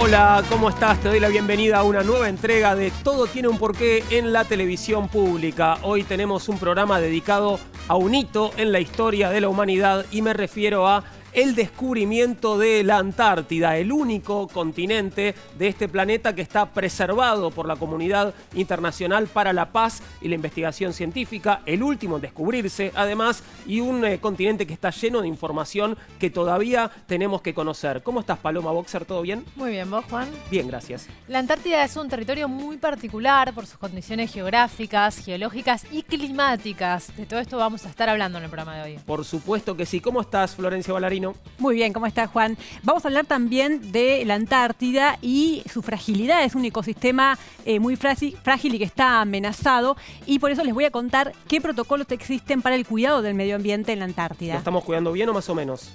Hola, ¿cómo estás? Te doy la bienvenida a una nueva entrega de Todo tiene un porqué en la televisión pública. Hoy tenemos un programa dedicado a un hito en la historia de la humanidad y me refiero a el descubrimiento de la Antártida, el único continente de este planeta que está preservado por la comunidad internacional para la paz y la investigación científica, el último en descubrirse además, y un continente que está lleno de información que todavía tenemos que conocer. ¿Cómo estás, Paloma Boxer? ¿Todo bien? Muy bien, ¿vos, Juan? Bien, gracias. La Antártida es un territorio muy particular por sus condiciones geográficas, geológicas y climáticas. De todo esto vamos a estar hablando en el programa de hoy. Por supuesto que sí. ¿Cómo estás, Florencia Ballarino? Muy bien, ¿cómo está, Juan? Vamos a hablar también de la Antártida y su fragilidad. Es un ecosistema muy frágil y que está amenazado, y por eso les voy a contar qué protocolos existen para el cuidado del medio ambiente en la Antártida. ¿Lo estamos cuidando bien o más o menos?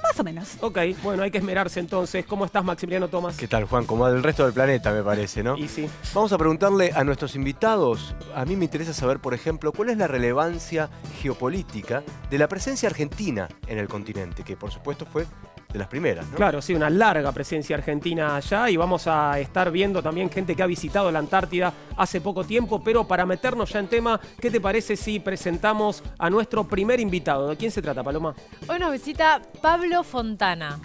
Más o menos. Ok, bueno, hay que esmerarse entonces. ¿Cómo estás, Maximiliano Tomás? ¿Qué tal, Juan? Como del resto del planeta, me parece, ¿no? Y sí. Vamos a preguntarle a nuestros invitados. A mí me interesa saber, por ejemplo, cuál es la relevancia geopolítica de la presencia argentina en el continente, que por supuesto fue de las primeras, ¿no? Claro, sí, una larga presencia argentina allá, y vamos a estar viendo también gente que ha visitado la Antártida hace poco tiempo, pero para meternos ya en tema, ¿qué te parece si presentamos a nuestro primer invitado? ¿De quién se trata, Paloma? Hoy nos visita Pablo Fontana.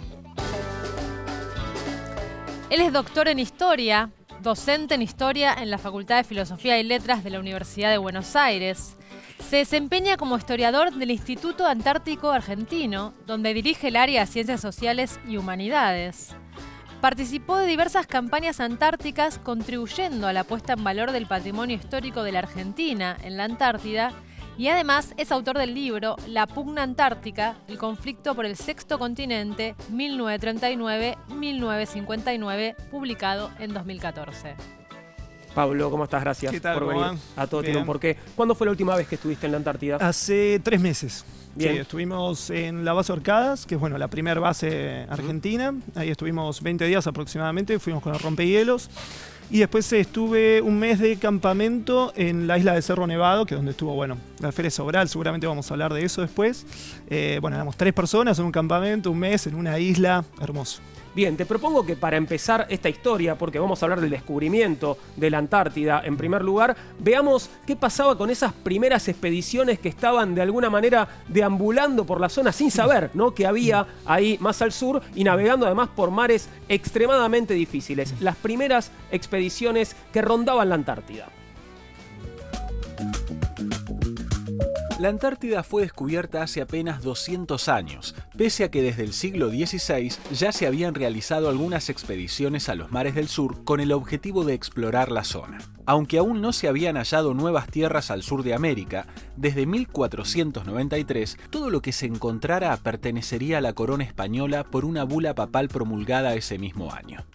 Él es doctor en Historia, docente en Historia en la Facultad de Filosofía y Letras de la Universidad de Buenos Aires. Se desempeña como historiador del Instituto Antártico Argentino, donde dirige el área de Ciencias Sociales y Humanidades. Participó de diversas campañas antárticas, contribuyendo a la puesta en valor del patrimonio histórico de la Argentina en la Antártida, y además es autor del libro La pugna antártica, el conflicto por el sexto continente, 1939-1959, publicado en 2014. Pablo, ¿cómo estás? Gracias ¿Qué tal, por venir Juan? a Todo Bien. Tiene un Porqué. ¿Cuándo fue la última vez que estuviste en la Antártida? Hace 3 meses. Bien. Sí, estuvimos en la base Orcadas, que es la primera base argentina. Ahí estuvimos 20 días aproximadamente, fuimos con el rompehielos. Y después estuve un mes de campamento en la isla de Cerro Nevado, que es donde estuvo, la Feria Sobral, seguramente vamos a hablar de eso después. Éramos 3 personas en un campamento, un mes en una isla, hermoso. Bien, te propongo que para empezar esta historia, porque vamos a hablar del descubrimiento de la Antártida en primer lugar, veamos qué pasaba con esas primeras expediciones que estaban de alguna manera deambulando por la zona sin saber, ¿no?, que había ahí más al sur, y navegando además por mares extremadamente difíciles. Las primeras expediciones que rondaban la Antártida. La Antártida fue descubierta hace apenas 200 años, pese a que desde el siglo XVI ya se habían realizado algunas expediciones a los mares del sur con el objetivo de explorar la zona. Aunque aún no se habían hallado nuevas tierras al sur de América, desde 1493 todo lo que se encontrara pertenecería a la corona española por una bula papal promulgada ese mismo año.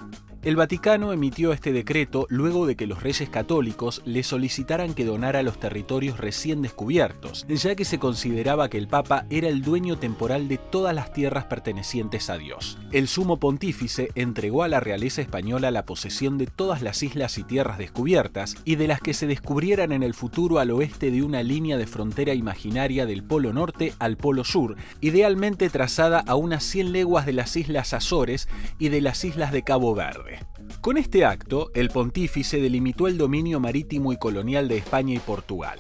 El Vaticano emitió este decreto luego de que los reyes católicos le solicitaran que donara los territorios recién descubiertos, ya que se consideraba que el Papa era el dueño temporal de todas las tierras pertenecientes a Dios. El sumo pontífice entregó a la realeza española la posesión de todas las islas y tierras descubiertas y de las que se descubrieran en el futuro al oeste de una línea de frontera imaginaria del Polo Norte al Polo Sur, idealmente trazada a unas 100 leguas de las Islas Azores y de las Islas de Cabo Verde. Con este acto, el pontífice delimitó el dominio marítimo y colonial de España y Portugal.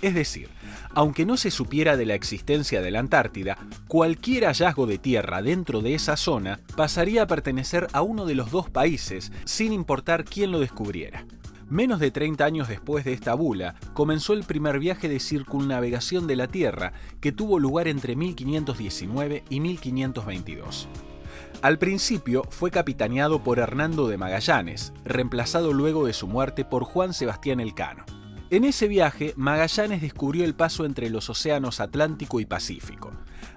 Es decir, aunque no se supiera de la existencia de la Antártida, cualquier hallazgo de tierra dentro de esa zona pasaría a pertenecer a uno de los dos países, sin importar quién lo descubriera. Menos de 30 años después de esta bula, comenzó el primer viaje de circunnavegación de la Tierra, que tuvo lugar entre 1519 y 1522. Al principio fue capitaneado por Hernando de Magallanes, reemplazado luego de su muerte por Juan Sebastián Elcano. En ese viaje, Magallanes descubrió el paso entre los océanos Atlántico y Pacífico.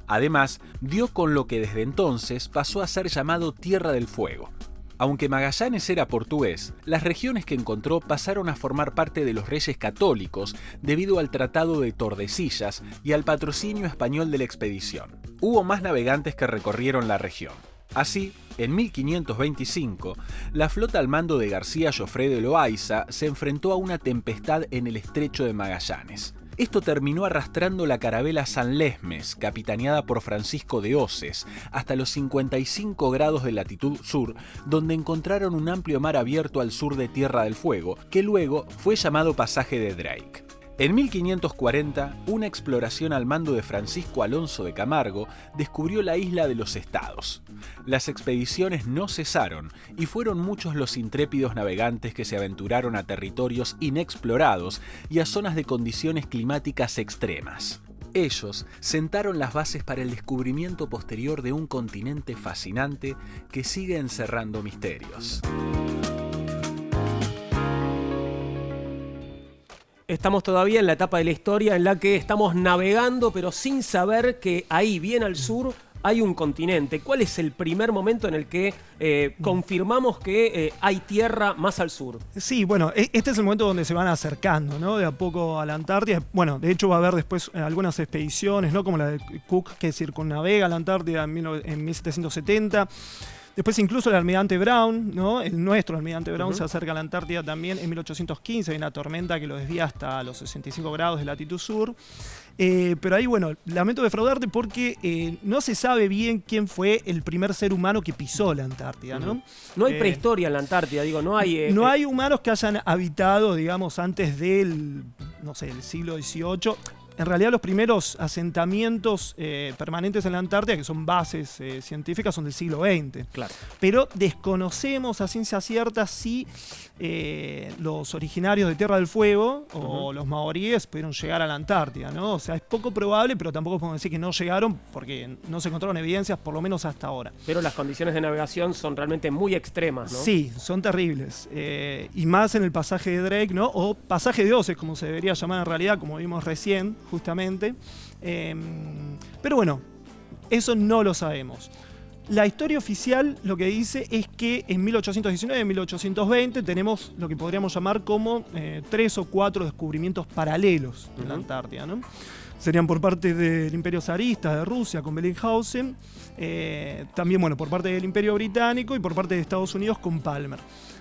Además, dio con lo que desde entonces pasó a ser llamado Tierra del Fuego. Aunque Magallanes era portugués, las regiones que encontró pasaron a formar parte de los reyes católicos debido al Tratado de Tordesillas y al patrocinio español de la expedición. Hubo más navegantes que recorrieron la región. Así, en 1525, la flota al mando de García Jofré de Loaiza se enfrentó a una tempestad en el estrecho de Magallanes. Esto terminó arrastrando la carabela San Lesmes, capitaneada por Francisco de Oces, hasta los 55 grados de latitud sur, donde encontraron un amplio mar abierto al sur de Tierra del Fuego, que luego fue llamado Pasaje de Drake. En 1540, una exploración al mando de Francisco Alonso de Camargo descubrió la isla de los Estados. Las expediciones no cesaron y fueron muchos los intrépidos navegantes que se aventuraron a territorios inexplorados y a zonas de condiciones climáticas extremas. Ellos sentaron las bases para el descubrimiento posterior de un continente fascinante que sigue encerrando misterios. Estamos todavía en la etapa de la historia en la que estamos navegando, pero sin saber que ahí, bien al sur, hay un continente. ¿Cuál es el primer momento en el que confirmamos que hay tierra más al sur? Sí, bueno, este es el momento donde se van acercando, ¿no? De a poco a la Antártida. Bueno, de hecho va a haber después algunas expediciones, ¿no? Como la de Cook, que circunnavega la Antártida en 1770. Después incluso el almirante Brown, ¿no? El nuestro almirante Brown se acerca a la Antártida también en 1815. Hay una tormenta que lo desvía hasta los 65 grados de latitud sur. Pero ahí, bueno, lamento defraudarte porque no se sabe bien quién fue el primer ser humano que pisó la Antártida, ¿no? No hay prehistoria en la Antártida, digo, no hay... no hay humanos que hayan habitado, digamos, antes del, no sé, del siglo XVIII. En realidad los primeros asentamientos permanentes en la Antártida, que son bases científicas, son del siglo XX. Claro. Pero desconocemos a ciencia cierta si los originarios de Tierra del Fuego o los maoríes pudieron llegar a la Antártida, ¿no? O sea, es poco probable, pero tampoco podemos decir que no llegaron porque no se encontraron evidencias, por lo menos hasta ahora. Pero las condiciones de navegación son realmente muy extremas, ¿no? Sí, son terribles. Y más en el pasaje de Drake, ¿no? O pasaje de Oces, como se debería llamar en realidad, como vimos recién, justamente. Pero bueno, eso no lo sabemos. La historia oficial lo que dice es que en 1819 y 1820 tenemos lo que podríamos llamar como 3 o 4 descubrimientos paralelos en la Antártida, ¿no? Serían por parte del Imperio Zarista de Rusia con Bellinghausen, también, bueno, por parte del Imperio Británico y por parte de Estados Unidos con Palmer.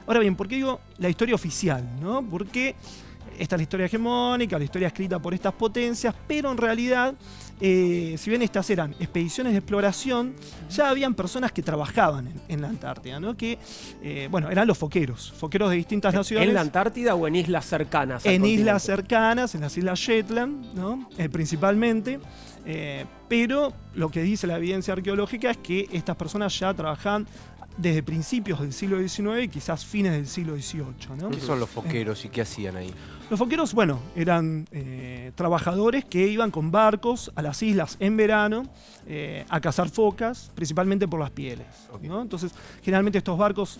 Ahora bien, ¿por qué digo la historia oficial, ¿no? Porque esta es la historia hegemónica, la historia escrita por estas potencias, pero en realidad, si bien estas eran expediciones de exploración, ya habían personas que trabajaban en la Antártida, ¿no? Que, bueno, eran los foqueros de distintas naciones. ¿En la Antártida o en islas cercanas? En islas cercanas, en las islas Shetland, ¿no? Principalmente. Pero lo que dice la evidencia arqueológica es que estas personas ya trabajaban desde principios del siglo XIX y quizás fines del siglo XVIII, ¿no? ¿Qué son los foqueros y qué hacían ahí? Los foqueros, bueno, eran trabajadores que iban con barcos a las islas en verano a cazar focas, principalmente por las pieles, ¿no? Entonces, generalmente estos barcos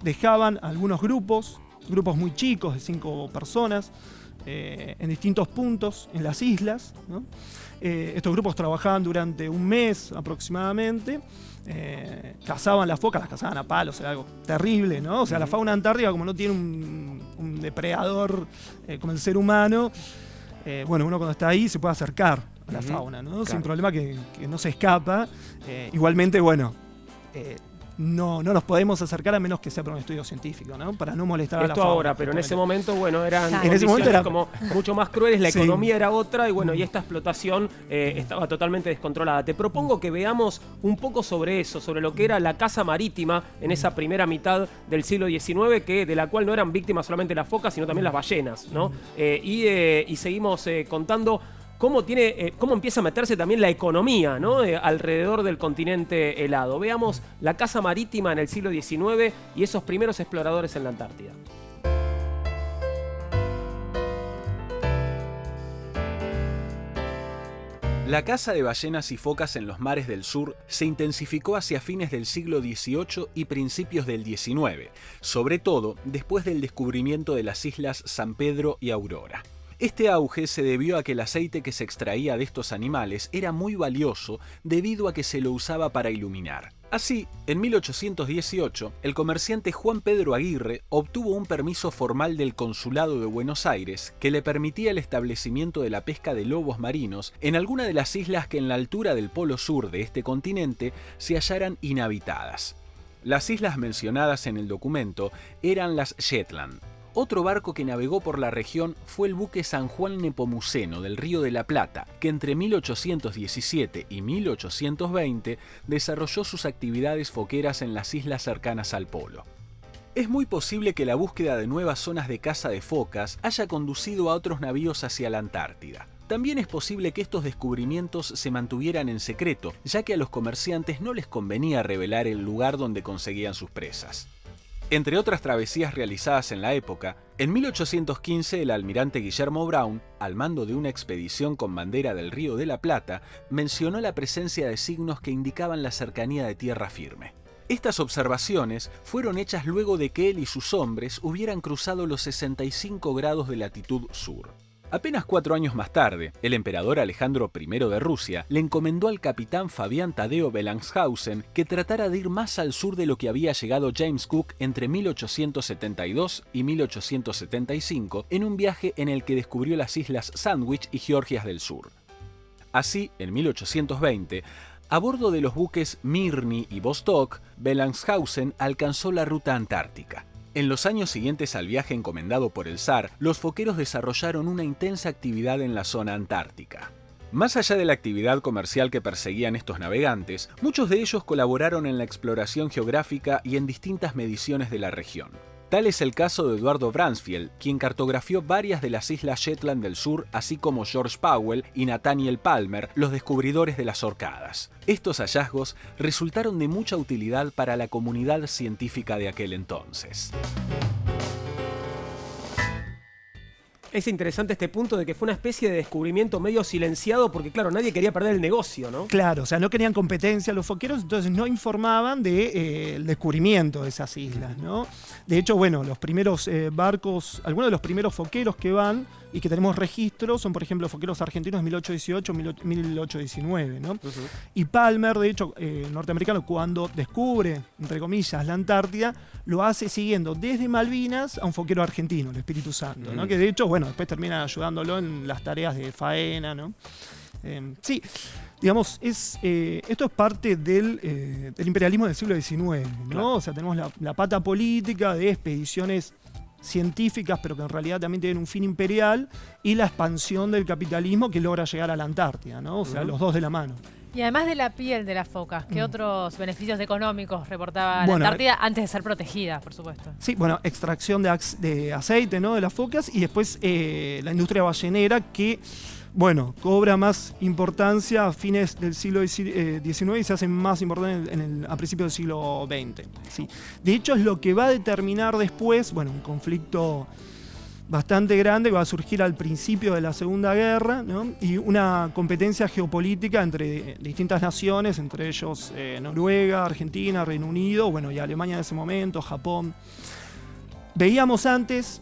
dejaban algunos grupos muy chicos, de 5 personas, en distintos puntos en las islas, ¿no? Estos grupos trabajaban durante un mes aproximadamente. Cazaban las focas, las cazaban a palos, era algo terrible, ¿no? O sea, la fauna antártica, como no tiene un depredador como el ser humano, bueno, uno cuando está ahí se puede acercar a la fauna, ¿no? Claro. Sin problema, que no se escapa. Igualmente, bueno, no nos podemos acercar a menos que sea por un estudio científico, ¿no? Para no molestar a la fauna. Esto ahora, pero en ese momento, bueno, eran en ese momento era como mucho más crueles, la economía era otra y bueno, y esta explotación estaba totalmente descontrolada. Te propongo que veamos un poco sobre eso, sobre lo que era la caza marítima en esa primera mitad del siglo XIX, de la cual no eran víctimas solamente las focas, sino también las ballenas, ¿no? Y seguimos contando cómo empieza a meterse también la economía, ¿no? Alrededor del continente helado. Veamos la caza marítima en el siglo XIX y esos primeros exploradores en la Antártida. La caza de ballenas y focas en los mares del sur se intensificó hacia fines del siglo XVIII y principios del XIX, sobre todo después del descubrimiento de las islas San Pedro y Aurora. Este auge se debió a que el aceite que se extraía de estos animales era muy valioso debido a que se lo usaba para iluminar. Así, en 1818, el comerciante Juan Pedro Aguirre obtuvo un permiso formal del Consulado de Buenos Aires que le permitía el establecimiento de la pesca de lobos marinos en alguna de las islas que en la altura del polo sur de este continente se hallaran inhabitadas. Las islas mencionadas en el documento eran las Shetland. Otro barco que navegó por la región fue el buque San Juan Nepomuceno del Río de la Plata, que entre 1817 y 1820 desarrolló sus actividades foqueras en las islas cercanas al polo. Es muy posible que la búsqueda de nuevas zonas de caza de focas haya conducido a otros navíos hacia la Antártida. También es posible que estos descubrimientos se mantuvieran en secreto, ya que a los comerciantes no les convenía revelar el lugar donde conseguían sus presas. Entre otras travesías realizadas en la época, en 1815 el almirante Guillermo Brown, al mando de una expedición con bandera del Río de la Plata, mencionó la presencia de signos que indicaban la cercanía de tierra firme. Estas observaciones fueron hechas luego de que él y sus hombres hubieran cruzado los 65 grados de latitud sur. Apenas 4 años más tarde, el emperador Alejandro I de Rusia le encomendó al capitán Fabián Tadeo Bellingshausen que tratara de ir más al sur de lo que había llegado James Cook entre 1872 y 1875 en un viaje en el que descubrió las islas Sandwich y Georgias del Sur. Así, en 1820, a bordo de los buques Mirny y Vostok, Bellingshausen alcanzó la ruta antártica. En los años siguientes al viaje encomendado por el zar, los foqueros desarrollaron una intensa actividad en la zona antártica. Más allá de la actividad comercial que perseguían estos navegantes, muchos de ellos colaboraron en la exploración geográfica y en distintas mediciones de la región. Tal es el caso de Eduardo Bransfield, quien cartografió varias de las islas Shetland del sur, así como George Powell y Nathaniel Palmer, los descubridores de las Orcadas. Estos hallazgos resultaron de mucha utilidad para la comunidad científica de aquel entonces. Es interesante este punto de que fue una especie de descubrimiento medio silenciado porque, claro, nadie quería perder el negocio, ¿no? Claro, o sea, no querían competencia los foqueros, entonces no informaban del descubrimiento de esas islas, ¿no? De hecho, bueno, los primeros barcos, algunos de los primeros foqueros que van y que tenemos registro son, por ejemplo, foqueros argentinos de 1818, 1819, ¿no? Y Palmer, de hecho, norteamericano, cuando descubre, entre comillas, la Antártida, lo hace siguiendo desde Malvinas a un foquero argentino, el Espíritu Santo, ¿no? Que de hecho, bueno, después termina ayudándolo en las tareas de faena, ¿no? Sí, digamos, esto es parte del imperialismo del siglo XIX, ¿no? Claro. O sea, tenemos la pata política de expediciones científicas, pero que en realidad también tienen un fin imperial, y la expansión del capitalismo que logra llegar a la Antártida, ¿no? O sea, los dos de la mano. Y además de la piel de las focas, ¿qué otros beneficios económicos reportaba la Antártida antes de ser protegida, por supuesto? Sí, bueno, extracción de aceite, ¿no? De las focas, y después la industria ballenera que, bueno, cobra más importancia a fines del siglo XIX y se hace más importante a principios del siglo XX. Sí. De hecho, es lo que va a determinar después, bueno, un conflicto bastante grande que va a surgir al principio de la Segunda Guerra, ¿no? Y una competencia geopolítica entre distintas naciones, entre ellos Noruega, Argentina, Reino Unido, bueno, y Alemania en ese momento, Japón. Veíamos antes,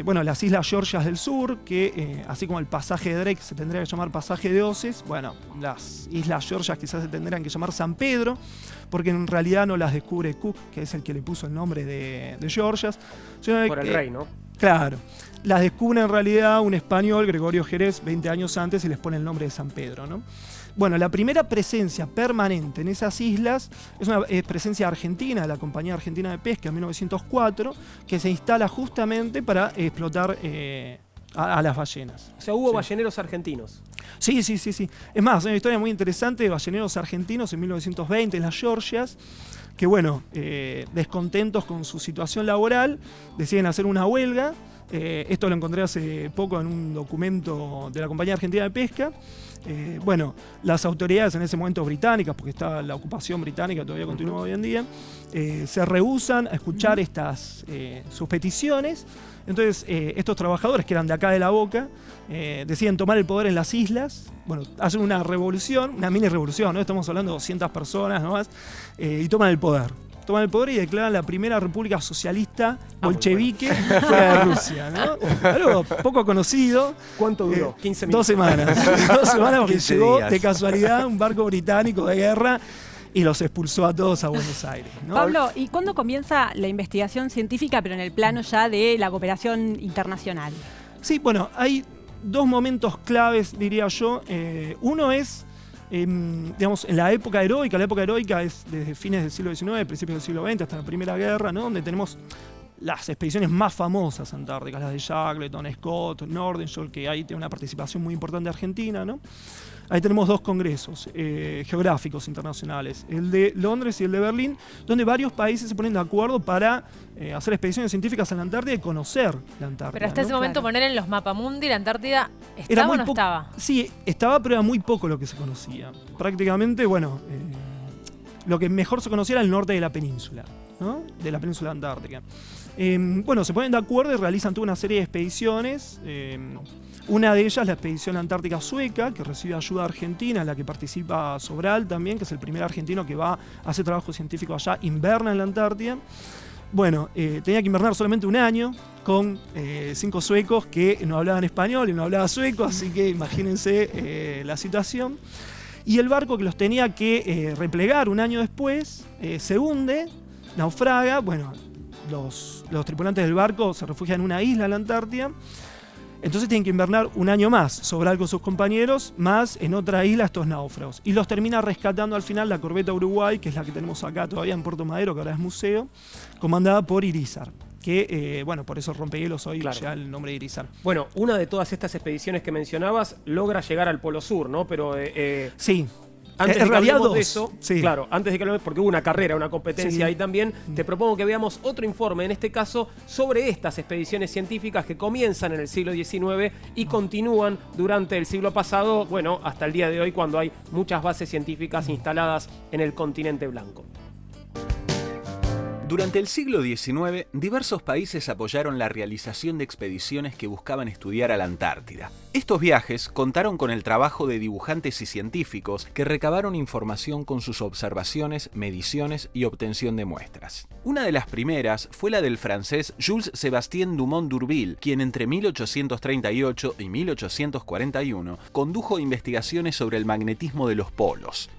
bueno, las islas Georgias del Sur, que así como el pasaje de Drake se tendría que llamar pasaje de Oces, bueno, las islas Georgias quizás se tendrían que llamar San Pedro, porque en realidad no las descubre Cook, que es el que le puso el nombre de Georgias. Por el rey, ¿no? Claro. Las descubre en realidad un español, Gregorio Jerez, 20 años antes, y les pone el nombre de San Pedro, ¿no? Bueno, la primera presencia permanente en esas islas es una presencia argentina, de la Compañía Argentina de Pesca en 1904, que se instala justamente para explotar a las ballenas. O sea, hubo balleneros argentinos. Sí. Es más, hay una historia muy interesante de balleneros argentinos en 1920 en las Georgias, que bueno, descontentos con su situación laboral, deciden hacer una huelga. Esto lo encontré hace poco en un documento de la Compañía Argentina de Pesca. Bueno, las autoridades en ese momento británicas, porque está la ocupación británica, todavía continúa hoy en día, se rehúsan a escuchar sus peticiones. Entonces, estos trabajadores, que eran de acá de La Boca, deciden tomar el poder en las islas. Bueno, hacen una revolución, una mini revolución, ¿no? Estamos hablando de 200 personas nomás, y toman el poder y declaran la primera república socialista bolchevique fuera de Rusia, ¿no? Algo poco conocido. ¿Cuánto duró? 15 minutos. 2 semanas. 2 semanas porque llegó días. De casualidad un barco británico de guerra y los expulsó a todos a Buenos Aires, ¿no? Pablo, ¿y cuándo comienza la investigación científica, pero en el plano ya de la cooperación internacional? Sí, bueno, hay 2 momentos claves, diría yo. Uno es, digamos, en la época heroica. La época heroica es desde fines del siglo XIX, principios del siglo XX, hasta la Primera Guerra, ¿no? Donde tenemos las expediciones más famosas antárticas, las de Shackleton, Scott, Nordenskjöld, que ahí tiene una participación muy importante de Argentina, ¿no? Ahí tenemos 2 congresos geográficos internacionales, el de Londres y el de Berlín, donde varios países se ponen de acuerdo para hacer expediciones científicas a la Antártida y conocer la Antártida. Pero hasta ese momento poner en los mapamundi la Antártida, Era ¿estaba o muy no estaba? Sí, estaba, pero era muy poco lo que se conocía. Prácticamente, bueno, lo que mejor se conocía era el norte de la península, ¿no? De la península antártica. Bueno, se ponen de acuerdo y realizan toda una serie de expediciones. Una de ellas, la expedición antártica sueca, que recibe ayuda argentina, en la que participa Sobral también, que es el primer argentino que va a hacer trabajo científico allá, inverna en la Antártida. Bueno, tenía que invernar solamente un año con 5 suecos que no hablaban español y no hablaban sueco, así que imagínense la situación. Y el barco que los tenía que replegar un año después se hunde, naufraga. Bueno, los tripulantes del barco se refugian en una isla en la Antártida. Entonces tienen que invernar un año más, Sobral con sus compañeros, más en otra isla estos náufragos. Y los termina rescatando al final la corbeta Uruguay, que es la que tenemos acá todavía en Puerto Madero, que ahora es museo, comandada por Irízar. Que, bueno, por eso rompehielos hoy ya el nombre de Irízar. Bueno, una de todas estas expediciones que mencionabas logra llegar al Polo Sur, ¿no? Pero sí. Antes de que hablemos de eso, sí. Claro, antes de que hablemos, porque hubo una carrera, una competencia ahí también, te propongo que veamos otro informe, en este caso, sobre estas expediciones científicas que comienzan en el siglo XIX y continúan durante el siglo pasado, bueno, hasta el día de hoy, cuando hay muchas bases científicas instaladas en el continente blanco. Durante el siglo XIX, diversos países apoyaron la realización de expediciones que buscaban estudiar a la Antártida. Estos viajes contaron con el trabajo de dibujantes y científicos que recabaron información con sus observaciones, mediciones y obtención de muestras. Una de las primeras fue la del francés Jules Sébastien Dumont d'Urville, quien entre 1838 y 1841 condujo investigaciones sobre el magnetismo de los polos.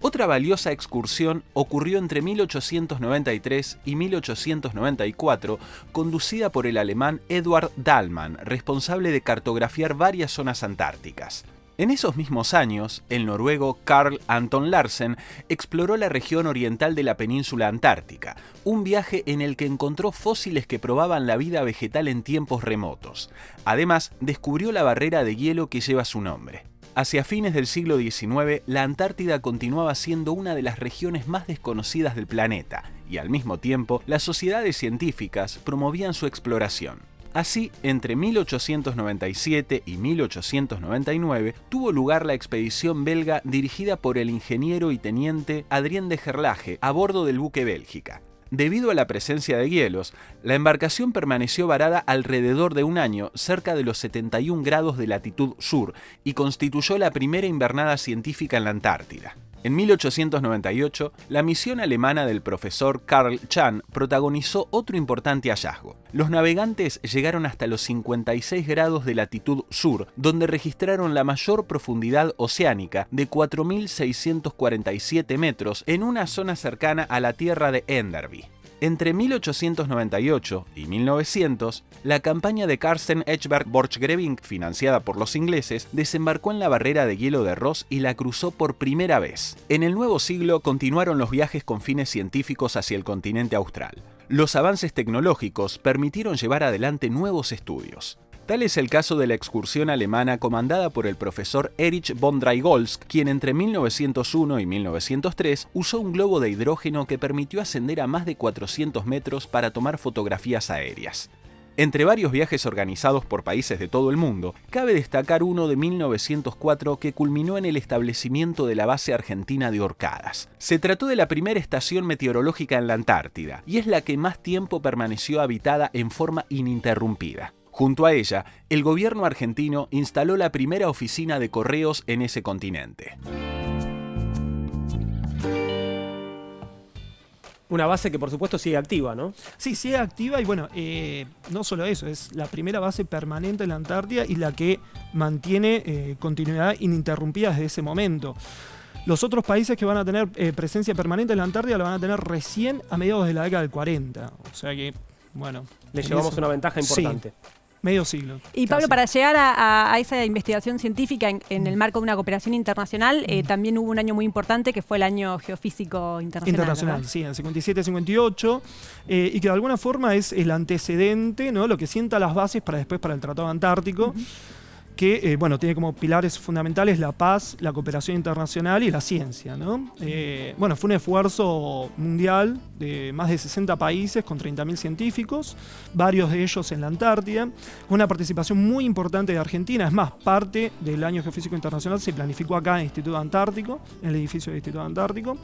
Otra valiosa excursión ocurrió entre 1893 y 1894, conducida por el alemán Eduard Dahlmann, responsable de cartografiar varias zonas antárticas. En esos mismos años, el noruego Carl Anton Larsen exploró la región oriental de la península antártica, un viaje en el que encontró fósiles que probaban la vida vegetal en tiempos remotos. Además, descubrió la barrera de hielo que lleva su nombre. Hacia fines del siglo XIX, la Antártida continuaba siendo una de las regiones más desconocidas del planeta, y al mismo tiempo, las sociedades científicas promovían su exploración. Así, entre 1897 y 1899, tuvo lugar la expedición belga dirigida por el ingeniero y teniente Adrien de Gerlache a bordo del buque Bélgica. Debido a la presencia de hielos, la embarcación permaneció varada alrededor de un año cerca de los 71 grados de latitud sur y constituyó la primera invernada científica en la Antártida. En 1898, la misión alemana del profesor Karl Chan protagonizó otro importante hallazgo. Los navegantes llegaron hasta los 56 grados de latitud sur, donde registraron la mayor profundidad oceánica de 4.647 metros en una zona cercana a la tierra de Enderby. Entre 1898 y 1900, la campaña de Carsten Edgeberg Borchgrevink, financiada por los ingleses, desembarcó en la barrera de hielo de Ross y la cruzó por primera vez. En el nuevo siglo continuaron los viajes con fines científicos hacia el continente austral. Los avances tecnológicos permitieron llevar adelante nuevos estudios. Tal es el caso de la excursión alemana comandada por el profesor Erich von Dreigolsk, quien entre 1901 y 1903 usó un globo de hidrógeno que permitió ascender a más de 400 metros para tomar fotografías aéreas. Entre varios viajes organizados por países de todo el mundo, cabe destacar uno de 1904 que culminó en el establecimiento de la base argentina de Orcadas. Se trató de la primera estación meteorológica en la Antártida y es la que más tiempo permaneció habitada en forma ininterrumpida. Junto a ella, el gobierno argentino instaló la primera oficina de correos en ese continente. Una base que por supuesto sigue activa, ¿no? Sí, sigue activa y bueno, no solo eso, es la primera base permanente en la Antártida y la que mantiene continuidad ininterrumpida desde ese momento. Los otros países que van a tener presencia permanente en la Antártida la van a tener recién a mediados de la década del 40. O sea que, bueno... Le llevamos una ventaja importante. Sí. Medio siglo. Y Pablo, casi. para llegar a esa investigación científica en el marco de una cooperación internacional, también hubo un año muy importante que fue el Año Geofísico Internacional. Sí, en el 57-58, y que de alguna forma es el antecedente, ¿no? Lo que sienta las bases para después para el Tratado Antártico, que bueno, tiene como pilares fundamentales la paz, la cooperación internacional y la ciencia, ¿no? Bueno, fue un esfuerzo mundial de más de 60 países con 30.000 científicos, varios de ellos en la Antártida, con una participación muy importante de Argentina. Es más, parte del Año Geofísico Internacional se planificó acá en el Instituto Antártico, en el edificio del Instituto Antártico.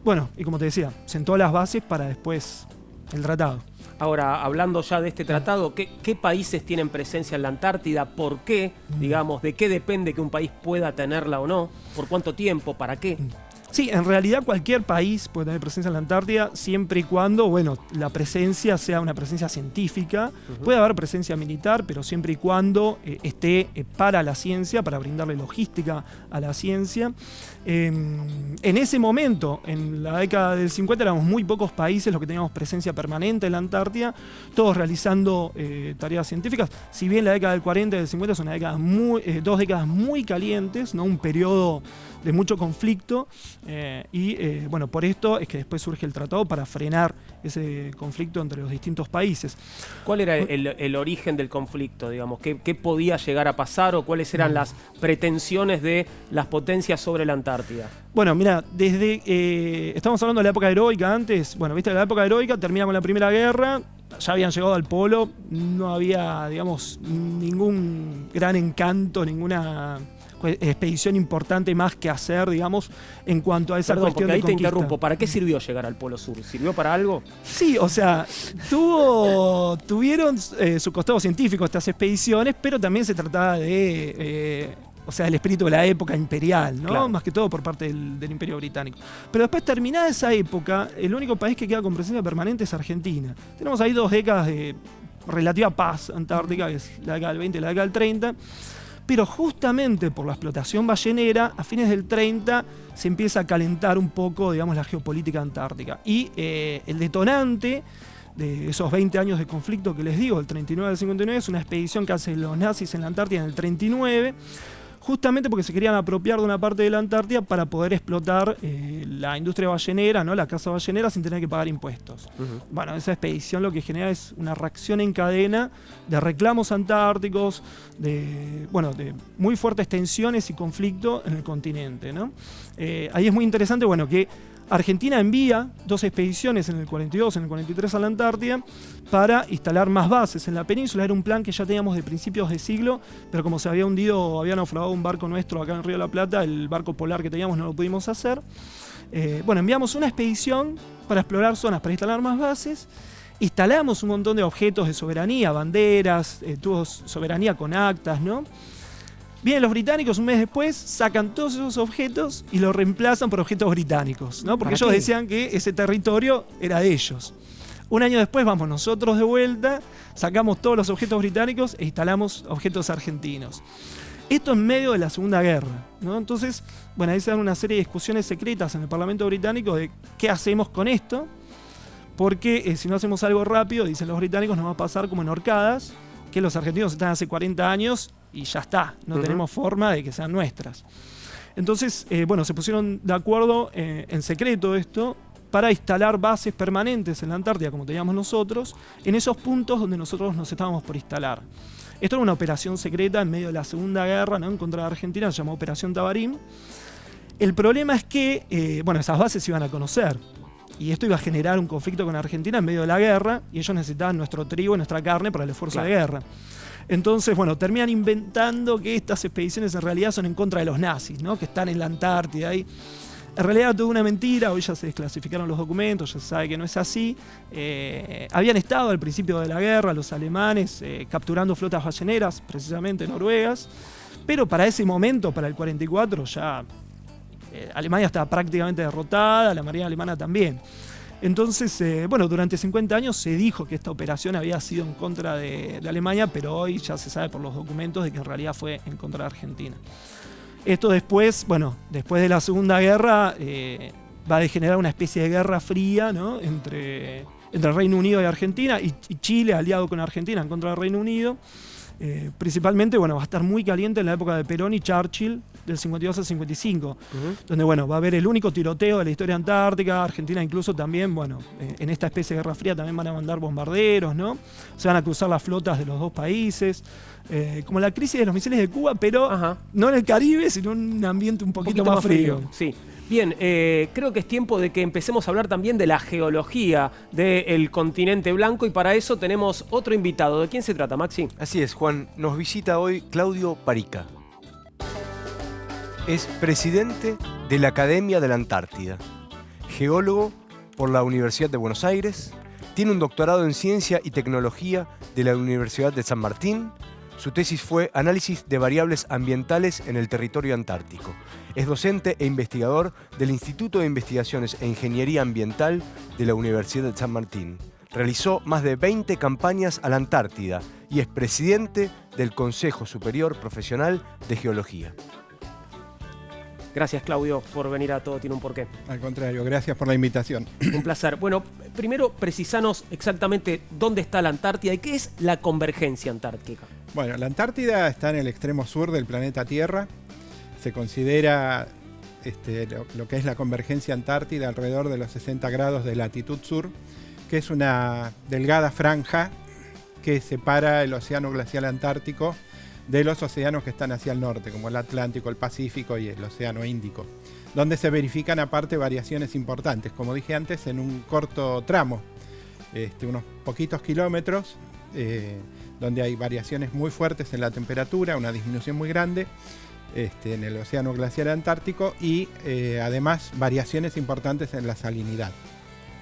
Bueno, y como te decía, sentó las bases para después el tratado. Ahora, hablando ya de este tratado, ¿qué países tienen presencia en la Antártida? ¿Por qué? Digamos, ¿de qué depende que un país pueda tenerla o no? ¿Por cuánto tiempo? ¿Para qué? Sí, en realidad cualquier país puede tener presencia en la Antártida siempre y cuando, bueno, la presencia sea una presencia científica. Puede haber presencia militar, pero siempre y cuando esté para la ciencia, para brindarle logística a la ciencia. En ese momento, en la década del 50, éramos muy pocos países los que teníamos presencia permanente en la Antártida, todos realizando tareas científicas. Si bien la década del 40 y del 50 son dos décadas muy calientes, ¿no? Un periodo de mucho conflicto, bueno, por esto es que después surge el tratado para frenar ese conflicto entre los distintos países. ¿Cuál era el origen del conflicto, digamos? ¿Qué podía llegar a pasar o cuáles eran las pretensiones de las potencias sobre la Antártida? Bueno, mira, estamos hablando de la época heroica antes. Bueno, viste, la época heroica termina con la Primera Guerra, ya habían llegado al polo, no había, digamos, ningún gran encanto, ninguna expedición importante más que hacer, digamos, en cuanto a esa cuestión de conquista. Ahí te interrumpo. ¿Para qué sirvió llegar al Polo Sur? ¿Sirvió para algo? Sí, o sea, tuvieron su costado científico estas expediciones, pero también se trataba de o sea, el espíritu de la época imperial, ¿no? Claro. Más que todo por parte del Imperio Británico. Pero después, terminada esa época, el único país que queda con presencia permanente es Argentina. Tenemos ahí 2 décadas de relativa paz antártica, que es la década del 20 y la década del 30. Pero justamente por la explotación ballenera, a fines del 30 se empieza a calentar un poco, digamos, la geopolítica antártica. Y el detonante de esos 20 años de conflicto que les digo, del 39 al 59, es una expedición que hacen los nazis en la Antártida en el 39, justamente porque se querían apropiar de una parte de la Antártida para poder explotar la industria ballenera, ¿no? La caza ballenera, sin tener que pagar impuestos. Bueno, esa expedición lo que genera es una reacción en cadena de reclamos antárticos, de muy fuertes tensiones y conflicto en el continente, ¿no? Ahí es muy interesante, bueno, que Argentina envía 2 expediciones en el 42, en el 43 a la Antártida para instalar más bases en la península. Era un plan que ya teníamos de principios de siglo, pero como se había hundido, había naufragado un barco nuestro acá en el Río de la Plata, el barco polar que teníamos no lo pudimos hacer. Enviamos una expedición para explorar zonas, para instalar más bases. Instalamos un montón de objetos de soberanía, banderas, tuvo soberanía con actas, ¿no? Vienen los británicos un mes después, sacan todos esos objetos y los reemplazan por objetos británicos, ¿no? Porque ellos decían que ese territorio era de ellos. Un año después vamos nosotros de vuelta, sacamos todos los objetos británicos e instalamos objetos argentinos. Esto en medio de la Segunda Guerra, ¿no? Entonces, bueno, ahí se dan una serie de discusiones secretas en el Parlamento británico de qué hacemos con esto, porque si no hacemos algo rápido, dicen los británicos, nos va a pasar como en Orcadas, que los argentinos están hace 40 años y ya está, no tenemos forma de que sean nuestras. Entonces, se pusieron de acuerdo en secreto esto para instalar bases permanentes en la Antártida, como teníamos nosotros, en esos puntos donde nosotros nos estábamos por instalar. Esto era una operación secreta en medio de la Segunda Guerra, ¿no? En contra de Argentina, se llamó Operación Tabarín. El problema es que, esas bases se iban a conocer. Y esto iba a generar un conflicto con Argentina en medio de la guerra, y ellos necesitaban nuestro trigo y nuestra carne para el esfuerzo de guerra. Entonces, terminan inventando que estas expediciones en realidad son en contra de los nazis, ¿no? Que están en la Antártida. Y en realidad toda una mentira, hoy ya se desclasificaron los documentos, ya se sabe que no es así. Habían estado al principio de la guerra los alemanes capturando flotas balleneras, precisamente noruegas, pero para ese momento, para el 44, ya Alemania estaba prácticamente derrotada, la marina alemana también. Entonces, durante 50 años se dijo que esta operación había sido en contra de Alemania, pero hoy ya se sabe por los documentos de que en realidad fue en contra de Argentina. Esto después de la Segunda Guerra, va a degenerar una especie de guerra fría, ¿no? entre entre Reino Unido y Argentina, y Chile aliado con Argentina en contra del Reino Unido. Principalmente, bueno, va a estar muy caliente en la época de Perón y Churchill, del 52 al 55, donde, bueno, va a haber el único tiroteo de la historia antártica. Argentina incluso también, bueno, en esta especie de Guerra Fría también van a mandar bombarderos, ¿no? Se van a cruzar las flotas de los dos países, como la crisis de los misiles de Cuba, pero no en el Caribe, sino en un ambiente un poquito más frío. Sí. Bien, creo que es tiempo de que empecemos a hablar también de la geología del continente blanco, y para eso tenemos otro invitado. ¿De quién se trata, Maxi? Así es, Juan. Nos visita hoy Claudio Parica. Es presidente de la Academia de la Antártida, geólogo por la Universidad de Buenos Aires, tiene un doctorado en Ciencia y Tecnología de la Universidad de San Martín. Su tesis fue Análisis de variables ambientales en el territorio antártico. Es docente e investigador del Instituto de Investigaciones e Ingeniería Ambiental de la Universidad de San Martín. Realizó más de 20 campañas a la Antártida y es presidente del Consejo Superior Profesional de Geología. Gracias, Claudio, por venir a Todo Tiene un Porqué. Al contrario, gracias por la invitación. Un placer. Bueno, primero precisanos exactamente dónde está la Antártida y qué es la convergencia antártica. Bueno, la Antártida está en el extremo sur del planeta Tierra. Se considera lo que es la convergencia antártida alrededor de los 60 grados de latitud sur, que es una delgada franja que separa el océano glacial antártico de los océanos que están hacia el norte, como el Atlántico, el Pacífico y el Océano Índico, donde se verifican aparte variaciones importantes, como dije antes, en un corto tramo, unos poquitos kilómetros, donde hay variaciones muy fuertes en la temperatura, una disminución muy grande en el océano glacial antártico y además variaciones importantes en la salinidad.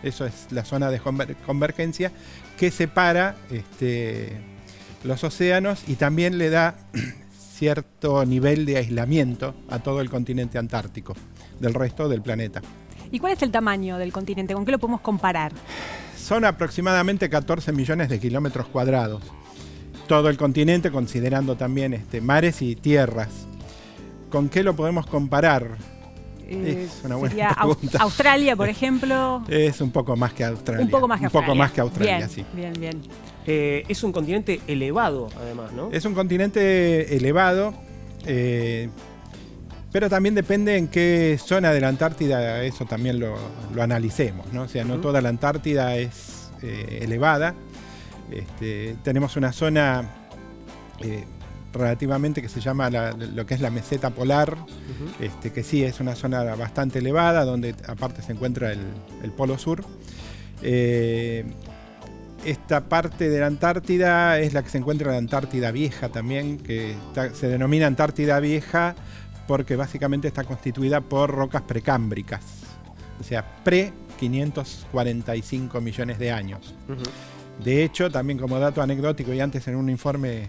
Eso es la zona de convergencia que separa los océanos y también le da cierto nivel de aislamiento a todo el continente antártico del resto del planeta. ¿Y cuál es el tamaño del continente? ¿Con qué lo podemos comparar? Son aproximadamente 14 millones de kilómetros cuadrados. Todo el continente, considerando también mares y tierras. ¿Con qué lo podemos comparar? Es una buena pregunta. Australia, por ejemplo. Es un poco más que Australia. Un poco más que Australia. Un poco más que Australia, bien, sí. Bien. Es un continente elevado, además, ¿no? Es un continente elevado, pero también depende en qué zona de la Antártida eso también lo analicemos, ¿no? O sea, no toda la Antártida es elevada. Tenemos una zona relativamente que se llama lo que es la meseta polar, que sí es una zona bastante elevada, donde aparte se encuentra el polo sur. Esta parte de la Antártida es la que se encuentra en la Antártida Vieja también, que se denomina Antártida Vieja porque básicamente está constituida por rocas precámbricas, o sea, pre-545 millones de años. De hecho, también como dato anecdótico, y antes en un informe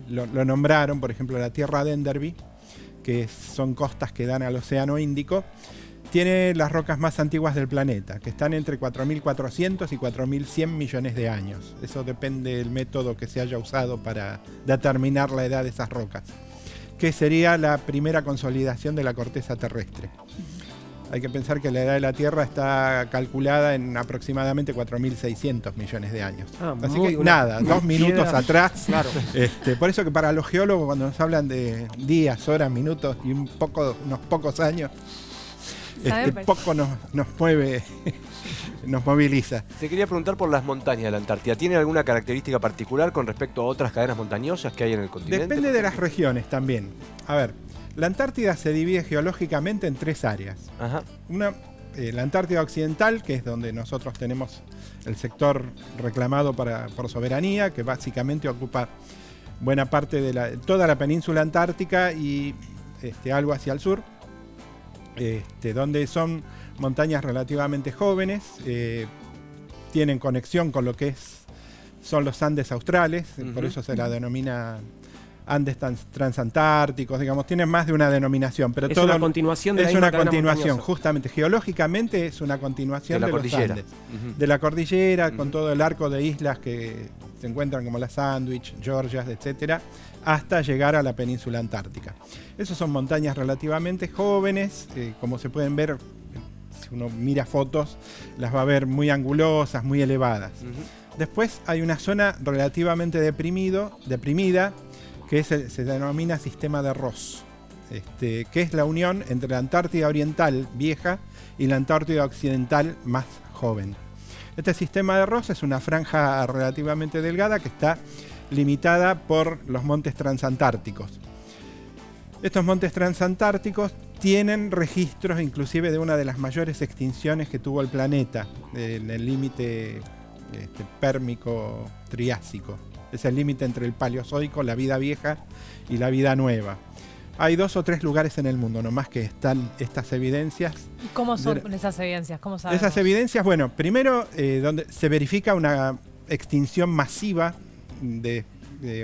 lo nombraron, por ejemplo, la Tierra de Enderby, que son costas que dan al Océano Índico, tiene las rocas más antiguas del planeta, que están entre 4.400 y 4.100 millones de años. Eso depende del método que se haya usado para determinar la edad de esas rocas, que sería la primera consolidación de la corteza terrestre. Hay que pensar que la edad de la Tierra está calculada en aproximadamente 4.600 millones de años. Así que nada, 2 minutos atrás. Claro. Por eso que para los geólogos, cuando nos hablan de días, horas, minutos y unos pocos años, poco nos mueve, nos moviliza. Te quería preguntar por las montañas de la Antártida. ¿Tiene alguna característica particular con respecto a otras cadenas montañosas que hay en el continente? Depende de las regiones también. A ver, la Antártida se divide geológicamente en 3 áreas. Una, la Antártida Occidental, que es donde nosotros tenemos el sector reclamado por soberanía, que básicamente ocupa buena parte de toda la península antártica y algo hacia el sur. Donde son montañas relativamente jóvenes, tienen conexión con lo que son los Andes australes, por eso se la denomina Andes transantárticos, digamos, tienen más de una denominación, pero es una continuación de la misma cadena montañosa. Justamente, geológicamente es una continuación de los Andes, de la cordillera, con todo el arco de islas que se encuentran como la Sandwich, Georgias, etcétera, hasta llegar a la península antártica. Esas son montañas relativamente jóvenes, como se pueden ver, si uno mira fotos, las va a ver muy angulosas, muy elevadas. Después hay una zona relativamente deprimida, que se denomina sistema de Ross, que es la unión entre la Antártida Oriental vieja y la Antártida Occidental más joven. Este sistema de Ross es una franja relativamente delgada que está limitada por los montes transantárticos. Estos montes transantárticos tienen registros inclusive de una de las mayores extinciones que tuvo el planeta, en el límite pérmico triásico. Es el límite entre el Paleozoico, la vida vieja, y la vida nueva. Hay 2 o 3 lugares en el mundo nomás que están estas evidencias. ¿Y cómo son esas evidencias? ¿Cómo sabemos? Esas evidencias, bueno, primero donde se verifica una extinción masiva de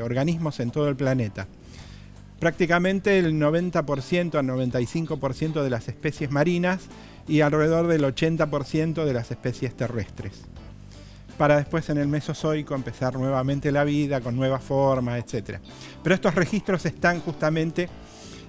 organismos en todo el planeta. Prácticamente el 90% al 95% de las especies marinas y alrededor del 80% de las especies terrestres. Para después en el Mesozoico empezar nuevamente la vida con nuevas formas, etc. Pero estos registros están justamente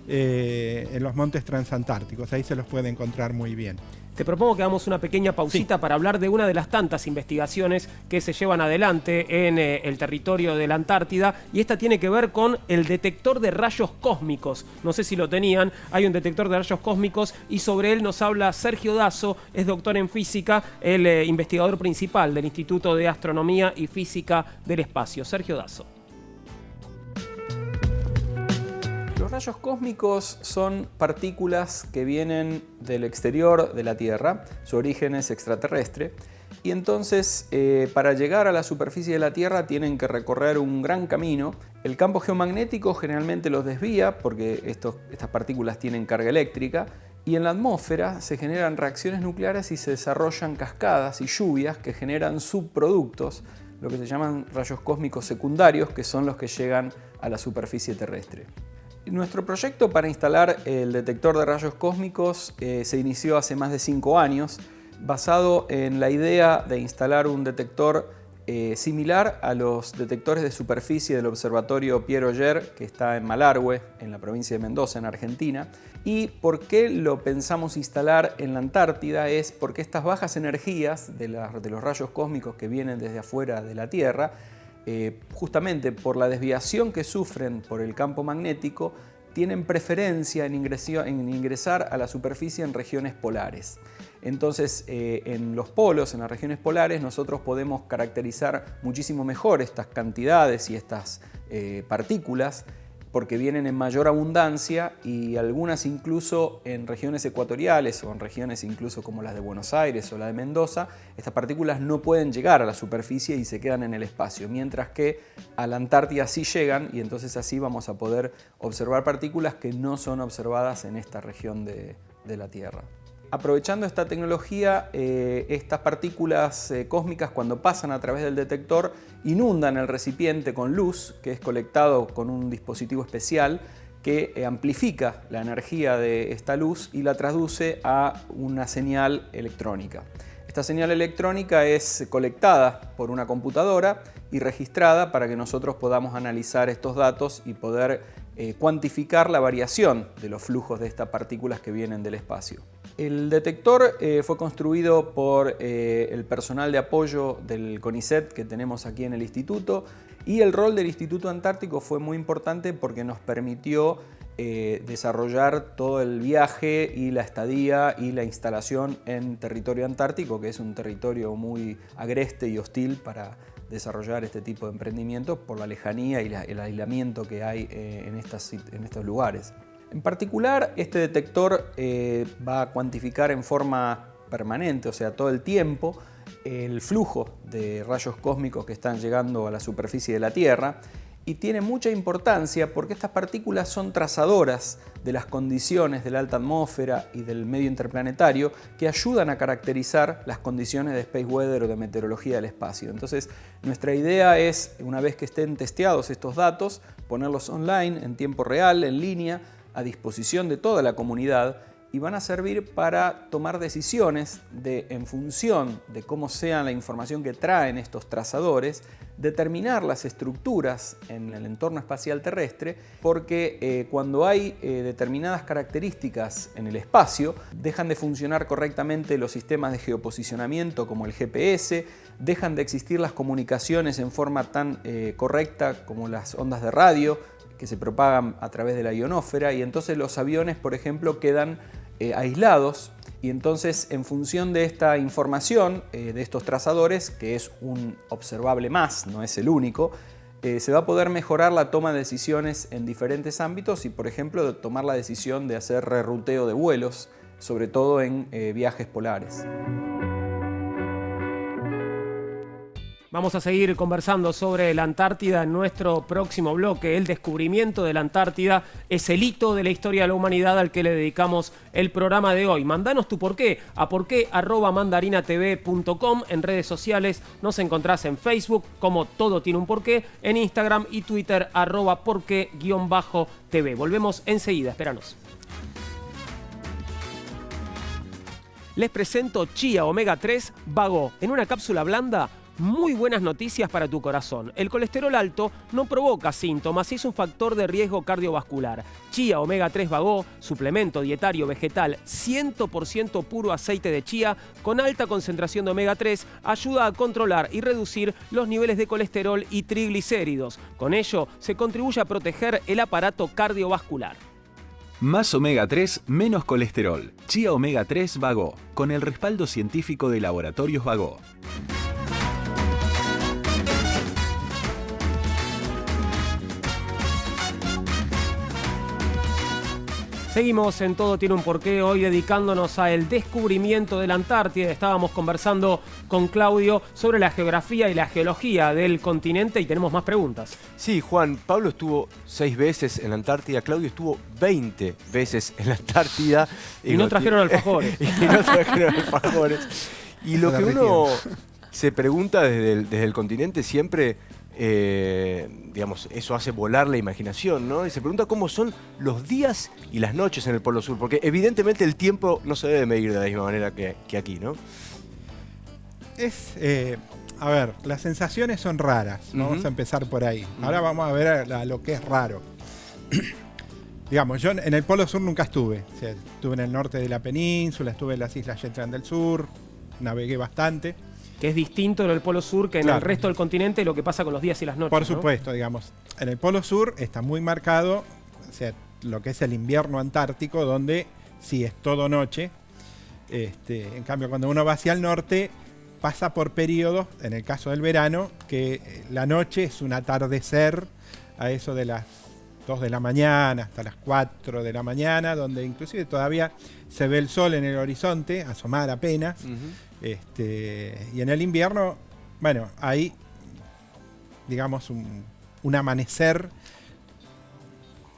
en los montes transantárticos, ahí se los puede encontrar muy bien. Te propongo que hagamos una pequeña pausita para hablar de una de las tantas investigaciones que se llevan adelante en el territorio de la Antártida, y esta tiene que ver con el detector de rayos cósmicos. No sé si lo tenían, hay un detector de rayos cósmicos y sobre él nos habla Sergio Dasso, es doctor en física, el investigador principal del Instituto de Astronomía y Física del Espacio. Sergio Dasso. Los rayos cósmicos son partículas que vienen del exterior de la Tierra, su origen es extraterrestre, y entonces para llegar a la superficie de la Tierra tienen que recorrer un gran camino. El campo geomagnético generalmente los desvía porque estas partículas tienen carga eléctrica, y en la atmósfera se generan reacciones nucleares y se desarrollan cascadas y lluvias que generan subproductos, lo que se llaman rayos cósmicos secundarios, que son los que llegan a la superficie terrestre. Nuestro proyecto para instalar el detector de rayos cósmicos se inició hace más de 5 años, basado en la idea de instalar un detector similar a los detectores de superficie del observatorio Pierre Oger, que está en Malargüe, en la provincia de Mendoza, en Argentina. ¿Y por qué lo pensamos instalar en la Antártida? Es porque estas bajas energías de los rayos cósmicos que vienen desde afuera de la Tierra, justamente por la desviación que sufren por el campo magnético, tienen preferencia en ingresar a la superficie en regiones polares. Entonces, en los polos, en las regiones polares, nosotros podemos caracterizar muchísimo mejor estas cantidades y estas partículas, porque vienen en mayor abundancia, y algunas incluso en regiones ecuatoriales o en regiones incluso como las de Buenos Aires o la de Mendoza, estas partículas no pueden llegar a la superficie y se quedan en el espacio, mientras que a la Antártida sí llegan, y entonces así vamos a poder observar partículas que no son observadas en esta región de la Tierra. Aprovechando esta tecnología, estas partículas cósmicas, cuando pasan a través del detector, inundan el recipiente con luz, que es colectado con un dispositivo especial que amplifica la energía de esta luz y la traduce a una señal electrónica. Esta señal electrónica es colectada por una computadora y registrada para que nosotros podamos analizar estos datos y poder cuantificar la variación de los flujos de estas partículas que vienen del espacio. El detector fue construido por el personal de apoyo del CONICET que tenemos aquí en el instituto, y el rol del Instituto Antártico fue muy importante porque nos permitió desarrollar todo el viaje y la estadía y la instalación en territorio antártico, que es un territorio muy agreste y hostil para desarrollar este tipo de emprendimientos por la lejanía y el aislamiento que hay en estos lugares. En particular, este detector va a cuantificar en forma permanente, o sea, todo el tiempo, el flujo de rayos cósmicos que están llegando a la superficie de la Tierra, y tiene mucha importancia porque estas partículas son trazadoras de las condiciones de la alta atmósfera y del medio interplanetario, que ayudan a caracterizar las condiciones de space weather o de meteorología del espacio. Entonces, nuestra idea es, una vez que estén testeados estos datos, ponerlos online, en tiempo real, en línea, a disposición de toda la comunidad, y van a servir para tomar decisiones en función de cómo sea la información que traen estos trazadores, determinar las estructuras en el entorno espacial terrestre, porque cuando hay determinadas características en el espacio, dejan de funcionar correctamente los sistemas de geoposicionamiento como el GPS, dejan de existir las comunicaciones en forma tan correcta como las ondas de radio que se propagan a través de la ionosfera, y entonces los aviones, por ejemplo, quedan aislados, y entonces en función de esta información, de estos trazadores, que es un observable más, no es el único, se va a poder mejorar la toma de decisiones en diferentes ámbitos y, por ejemplo, tomar la decisión de hacer reruteo de vuelos, sobre todo en viajes polares. Vamos a seguir conversando sobre la Antártida en nuestro próximo bloque. El descubrimiento de la Antártida es el hito de la historia de la humanidad al que le dedicamos el programa de hoy. Mandanos tu porqué a porqué@mandarinatv.com. En redes sociales nos encontrás en Facebook como Todo Tiene un Porqué, en Instagram y Twitter @porqué_tv. Volvemos enseguida, espéranos. Les presento Chía Omega 3 Vago en una cápsula blanda. Muy buenas noticias para tu corazón. El colesterol alto no provoca síntomas y es un factor de riesgo cardiovascular. Chía Omega 3 Vago, suplemento dietario vegetal 100% puro aceite de chía con alta concentración de omega 3, ayuda a controlar y reducir los niveles de colesterol y triglicéridos. Con ello, se contribuye a proteger el aparato cardiovascular. Más omega 3, menos colesterol. Chía Omega 3 Vago, con el respaldo científico de Laboratorios Vago. Seguimos en Todo Tiene un Porqué, hoy dedicándonos al descubrimiento de la Antártida. Estábamos conversando con Claudio sobre la geografía y la geología del continente y tenemos más preguntas. Sí, Juan, Pablo estuvo 6 veces en la Antártida, Claudio estuvo 20 veces en la Antártida. Y no trajeron alfajores. Y no trajeron alfajores. Y lo que uno se pregunta desde el continente siempre... digamos, eso hace volar la imaginación, ¿no? Y se pregunta cómo son los días y las noches en el Polo Sur, porque evidentemente el tiempo no se debe medir de la misma manera que aquí, ¿no? A ver, las sensaciones son raras, ¿no? Vamos a empezar por ahí. Ahora vamos a ver a lo que es raro. Digamos, yo en el Polo Sur nunca estuve. O sea, estuve en el norte de la península, estuve en las Islas Shetland del Sur, navegué bastante. Que es distinto en el Polo Sur que en el resto del continente lo que pasa con los días y las noches. Por supuesto, ¿no? Digamos. En el Polo Sur está muy marcado, o sea, lo que es el invierno antártico, donde sí es todo noche. En cambio, cuando uno va hacia el norte, pasa por periodos, en el caso del verano, que la noche es un atardecer a eso de las 2 de la mañana hasta las 4 de la mañana, donde inclusive todavía se ve el sol en el horizonte, asomar apenas. Y en el invierno, bueno, hay, digamos, un amanecer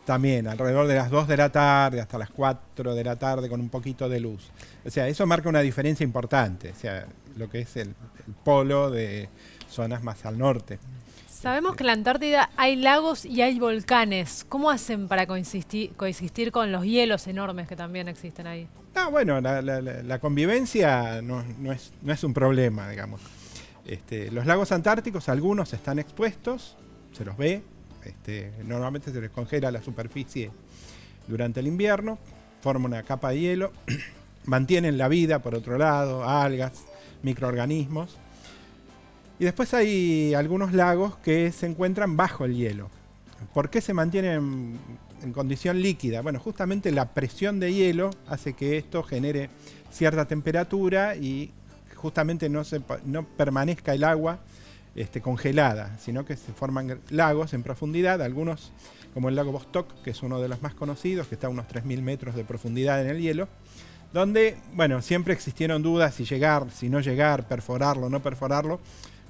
también alrededor de las 2 de la tarde hasta las 4 de la tarde con un poquito de luz. O sea, eso marca una diferencia importante, o sea, lo que es el polo de zonas más al norte. Sabemos que en la Antártida hay lagos y hay volcanes. ¿Cómo hacen para coexistir con los hielos enormes que también existen ahí? Bueno, la convivencia no es un problema, digamos. Los lagos antárticos, algunos están expuestos, se los ve. Normalmente se les congela la superficie durante el invierno, forma una capa de hielo, mantienen la vida por otro lado, algas, microorganismos. Y después hay algunos lagos que se encuentran bajo el hielo. ¿Por qué se mantienen en condición líquida? Bueno, justamente la presión de hielo hace que esto genere cierta temperatura y justamente no permanezca el agua congelada, sino que se forman lagos en profundidad, algunos como el lago Vostok, que es uno de los más conocidos, que está a unos 3.000 metros de profundidad en el hielo, donde, bueno, siempre existieron dudas si llegar, si no llegar, perforarlo, no perforarlo,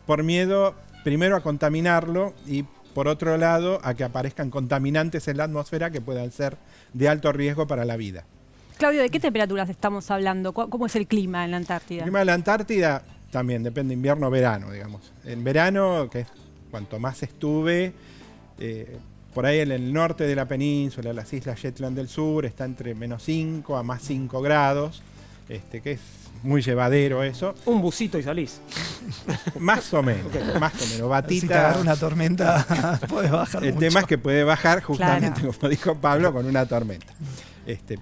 por miedo primero a contaminarlo y por otro lado a que aparezcan contaminantes en la atmósfera que puedan ser de alto riesgo para la vida. Claudio, ¿de qué temperaturas estamos hablando? ¿Cómo es el clima en la Antártida? El clima de la Antártida también depende invierno o verano, digamos. En verano, que es cuanto más estuve, por ahí en el norte de la península, las islas Shetland del Sur, está entre -5 a +5 grados, que es muy llevadero eso. Un busito y salís. Más o menos, batita. Si te agarra una tormenta, puedes bajar El mucho. tema es que puede bajar justamente, Claro. como dijo Pablo, con una tormenta.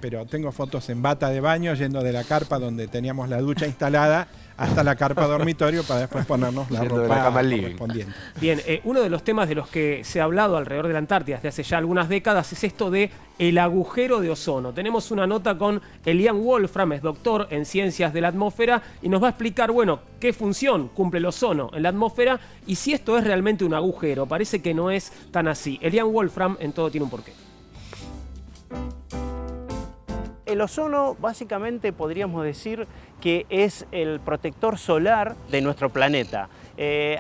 Pero tengo fotos en bata de baño yendo de la carpa donde teníamos la ducha instalada hasta la carpa dormitorio para después ponernos la Yendo de ropa la cama al living. correspondiente. Bien, uno de los temas de los que se ha hablado alrededor de la Antártida desde hace ya algunas décadas es esto de el agujero de ozono. Tenemos una nota con Elian Wolfram, es doctor en ciencias de la atmósfera, y nos va a explicar, bueno, qué función cumple el ozono en la atmósfera y si esto es realmente un agujero. Parece que no es tan así. Elian Wolfram en Todo tiene un porqué. El ozono básicamente podríamos decir que es el protector solar de nuestro planeta.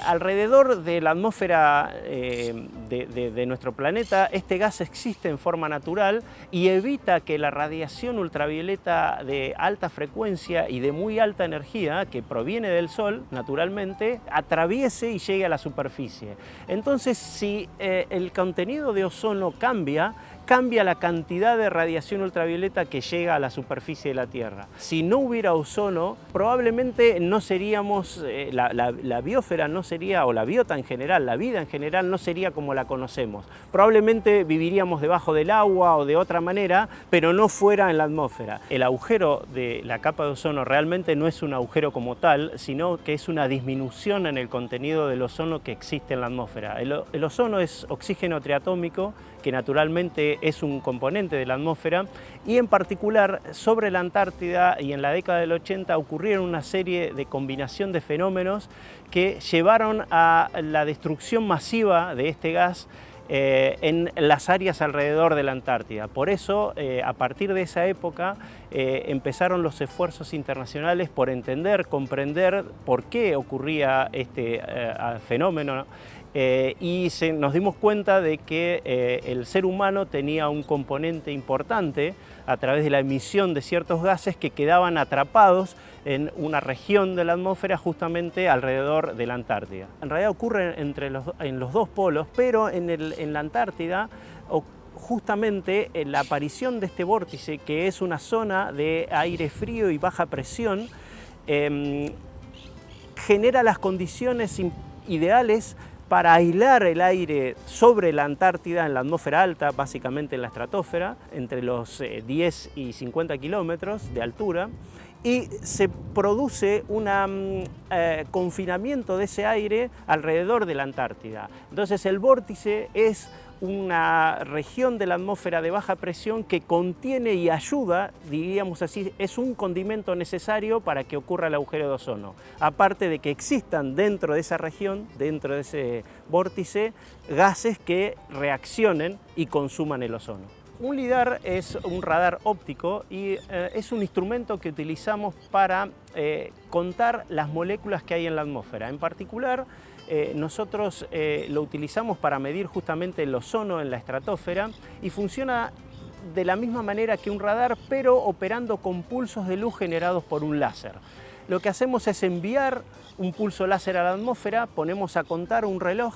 Alrededor de la atmósfera de nuestro planeta, este gas existe en forma natural y evita que la radiación ultravioleta de alta frecuencia y de muy alta energía, que proviene del Sol, naturalmente, atraviese y llegue a la superficie. Entonces, si el contenido de ozono cambia la cantidad de radiación ultravioleta que llega a la superficie de la Tierra. Si no hubiera ozono, probablemente no seríamos, la biosfera no sería, o la biota en general, la vida en general no sería como la conocemos. Probablemente viviríamos debajo del agua o de otra manera, pero no fuera en la atmósfera. El agujero de la capa de ozono realmente no es un agujero como tal, sino que es una disminución en el contenido del ozono que existe en la atmósfera. El ozono es oxígeno triatómico, que naturalmente es un componente de la atmósfera, y en particular sobre la Antártida y en la década del 80 ocurrieron una serie de combinación de fenómenos que llevaron a la destrucción masiva de este gas en las áreas alrededor de la Antártida. Por eso, a partir de esa época, empezaron los esfuerzos internacionales por entender, comprender por qué ocurría este fenómeno. Y nos dimos cuenta de que el ser humano tenía un componente importante a través de la emisión de ciertos gases que quedaban atrapados en una región de la atmósfera justamente alrededor de la Antártida. En realidad ocurre en los dos polos, pero en la Antártida justamente la aparición de este vórtice, que es una zona de aire frío y baja presión, genera las condiciones ideales para aislar el aire sobre la Antártida en la atmósfera alta, básicamente en la estratosfera, entre los 10 y 50 kilómetros de altura, y se produce un confinamiento de ese aire alrededor de la Antártida. Entonces el vórtice es una región de la atmósfera de baja presión que contiene y ayuda, diríamos así, es un condimento necesario para que ocurra el agujero de ozono. Aparte de que existan dentro de esa región, dentro de ese vórtice, gases que reaccionen y consuman el ozono. Un LIDAR es un radar óptico y es un instrumento que utilizamos para contar las moléculas que hay en la atmósfera. En particular, nosotros lo utilizamos para medir justamente el ozono en la estratosfera y funciona de la misma manera que un radar, pero operando con pulsos de luz generados por un láser. Lo que hacemos es enviar un pulso láser a la atmósfera, ponemos a contar un reloj,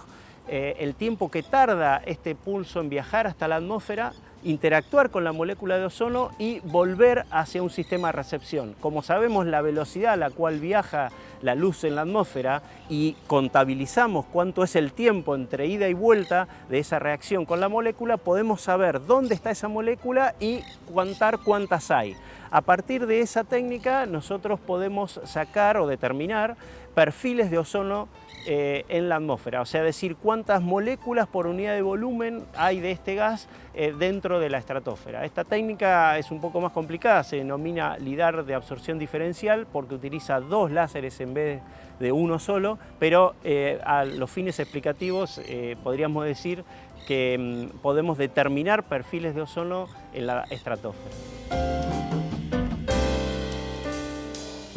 el tiempo que tarda este pulso en viajar hasta la atmósfera, interactuar con la molécula de ozono y volver hacia un sistema de recepción. Como sabemos la velocidad a la cual viaja la luz en la atmósfera y contabilizamos cuánto es el tiempo entre ida y vuelta de esa reacción con la molécula, podemos saber dónde está esa molécula y contar cuántas hay. A partir de esa técnica nosotros podemos sacar o determinar perfiles de ozono en la atmósfera, o sea, decir cuántas moléculas por unidad de volumen hay de este gas dentro de la estratosfera. Esta técnica es un poco más complicada, se denomina LIDAR de absorción diferencial porque utiliza dos láseres en vez de uno solo, pero a los fines explicativos podríamos decir que podemos determinar perfiles de ozono en la estratosfera.